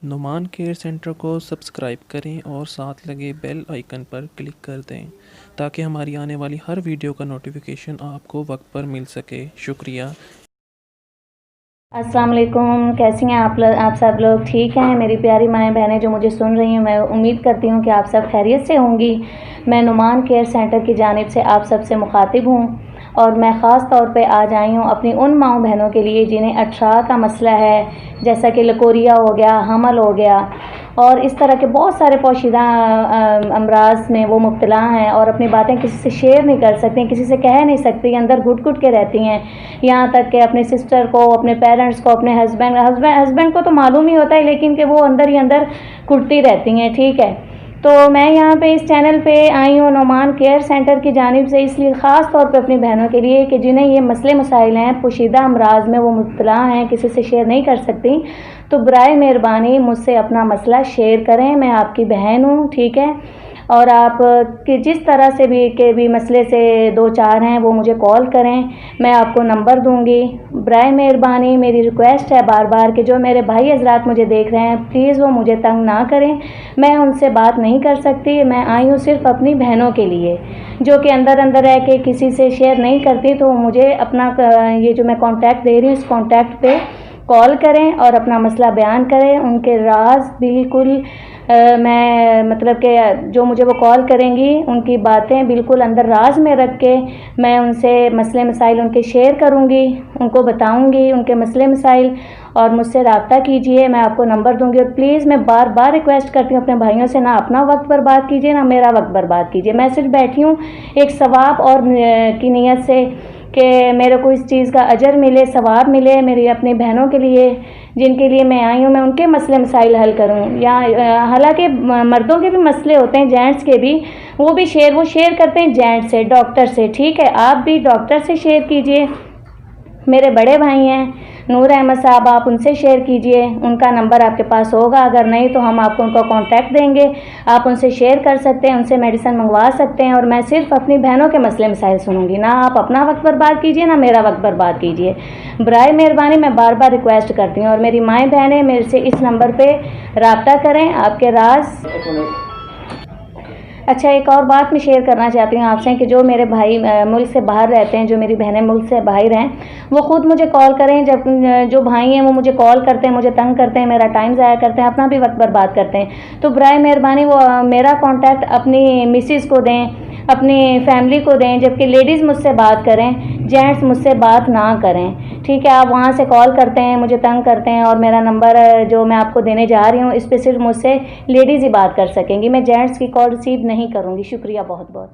Numan care centre को subscribe करें और साथ लगे बेल आइकन पर क्लिक कर दें ताकि हमारी आने वाली हर वीडियो का नोटिफिकेशन आपको वक्त पर मिल सके। शुक्रिया। अस्सलाम वालेकुम, कैसी हैं आप सब लोग? ठीक हैं मेरी प्यारी माएँ बहनें जो मुझे सुन रही हैं। मैं उम्मीद करती हूँ कि आप सब खैरियत से होंगी। मैं नुमान केयर सेंटर की जानिब से आप सब से मुखातिब हूँ और मैं ख़ास तौर पे आज आई हूँ अपनी उन माँओं बहनों के लिए जिन्हें अठराह का मसला है, जैसा कि लकोरिया हो गया, हमल हो गया और इस तरह के बहुत सारे पोशीदा अमराज में वो मुब्तला हैं और अपनी बातें किसी से शेयर नहीं कर सकती, किसी से कह नहीं सकती, अंदर घुट घुट के रहती हैं। यहाँ तक कि अपने सिस्टर को, अपने पेरेंट्स को, अपने हस्बैंड को तो मालूम ही होता है, लेकिन कि वो अंदर ही अंदर कुटती रहती हैं। ठीक है, तो मैं यहाँ पे इस चैनल पे आई हूँ नुमान केयर सेंटर की जानिब से, इसलिए ख़ास तौर पे अपनी बहनों के लिए कि जिन्हें ये मसले मसाइल हैं, पोशीदा अमराज में वो मुब्तला हैं, किसी से शेयर नहीं कर सकती, तो बराए मेहरबानी मुझसे अपना मसला शेयर करें। मैं आपकी बहन हूँ, ठीक है, और आप कि जिस तरह से भी मसले से दो चार हैं वो मुझे कॉल करें, मैं आपको नंबर दूंगी। बराए मेहरबानी मेरी रिक्वेस्ट है बार बार कि जो मेरे भाई हजरात मुझे देख रहे हैं, प्लीज़ वो मुझे तंग ना करें। मैं उनसे बात नहीं कर सकती, मैं आई हूँ सिर्फ अपनी बहनों के लिए जो कि अंदर अंदर रह के किसी से शेयर नहीं करती, तो मुझे अपना ये जो मैं कॉन्टैक्ट दे रही हूँ, इस कॉन्टैक्ट पे कॉल करें और अपना मसला बयान करें। उनके राज बिल्कुल मैं मतलब कि जो मुझे वो कॉल करेंगी उनकी बातें बिल्कुल अंदर राज में रख के मैं उनसे मसले मसाइल उनके शेयर करूँगी, उनको बताऊँगी उनके मसले मसाइल, और मुझसे रब्ता कीजिए। मैं आपको नंबर दूँगी और प्लीज़ मैं बार बार रिक्वेस्ट करती हूँ अपने भाइयों से, ना अपना वक्त बर्बाद कीजिए, ना मेरा वक्त बर्बाद कीजिए। मैं सिर्फ बैठी हूँ एक सवाब और की नीयत से कि मेरे को इस चीज़ का अजर मिले, सवाब मिले मेरी अपनी बहनों के लिए जिनके लिए मैं आई हूँ, मैं उनके मसले मसाइल हल करूँ। या हालांकि मर्दों के भी मसले होते हैं, जेंट्स के भी, वो शेयर करते हैं जेंट्स से, डॉक्टर से। ठीक है, आप भी डॉक्टर से शेयर कीजिए। मेरे बड़े भाई हैं नूर अहमद साहब, आप उनसे शेयर कीजिए, उनका नंबर आपके पास होगा, अगर नहीं तो हम आपको उनका कांटेक्ट देंगे, आप उनसे शेयर कर सकते हैं, उनसे मेडिसिन मंगवा सकते हैं। और मैं सिर्फ अपनी बहनों के मसले मसाइल सुनूंगी, ना आप अपना वक्त बर्बाद कीजिए, ना मेरा वक्त बर्बाद कीजिए। बराए मेहरबानी मैं बार बार रिक्वेस्ट करती हूँ। और मेरी माएँ बहनें मेरे से इस नंबर पर रब्ता करें आपके राज। अच्छा, एक और बात मैं शेयर करना चाहती हूँ आपसे कि जो मेरे भाई मुल्क से बाहर रहते हैं, जो मेरी बहनें मुल्क से बाहर हैं, वो ख़ुद मुझे कॉल करें। जब जो भाई हैं वो मुझे कॉल करते हैं, मुझे तंग करते हैं, मेरा टाइम ज़ाया करते हैं, अपना भी वक्त बर्बाद करते हैं, तो बराए मेहरबानी वो मेरा कॉन्टैक्ट अपनी मिसिज़ को दें, अपनी फैमिली को दें, जबकि लेडीज़ मुझसे बात करें, जेंट्स मुझसे बात ना करें। ठीक है, आप वहाँ से कॉल करते हैं, मुझे तंग करते हैं, और मेरा नंबर जो मैं आपको देने जा रही हूँ, इस पर सिर्फ मुझसे लेडीज़ ही बात कर सकेंगी, मैं जेंट्स की कॉल रिसीव नहीं करूँगी। शुक्रिया बहुत बहुत।